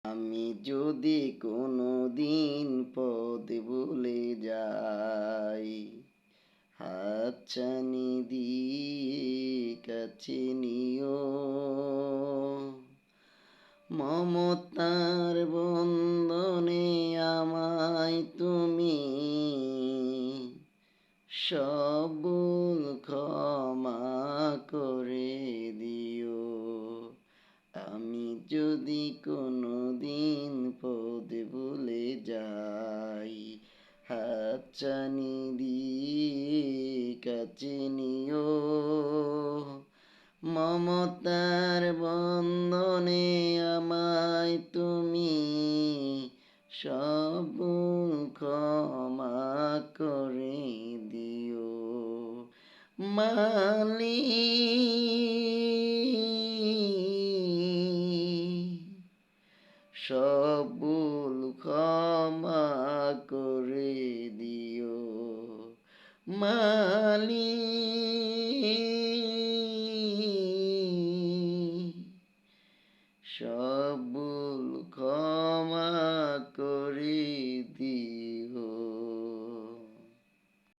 আমি যদি কোনো দিন পথ ভুলে যাই, হাতছানি দিয়ে কাছে নিও। মমতার বন্ধনে আমায় তুমি সব ভুল ক্ষমা করে দিও। আমি যদি কোনো দিন পথ ভুলে যাই, হাতছানি দিয়ে কাছে নিও। মমতার বন্ধনে আমায় তুমি সব ভুল ক্ষমা করে দিও। সব ভুল ক্ষমা করে দিও মালিক।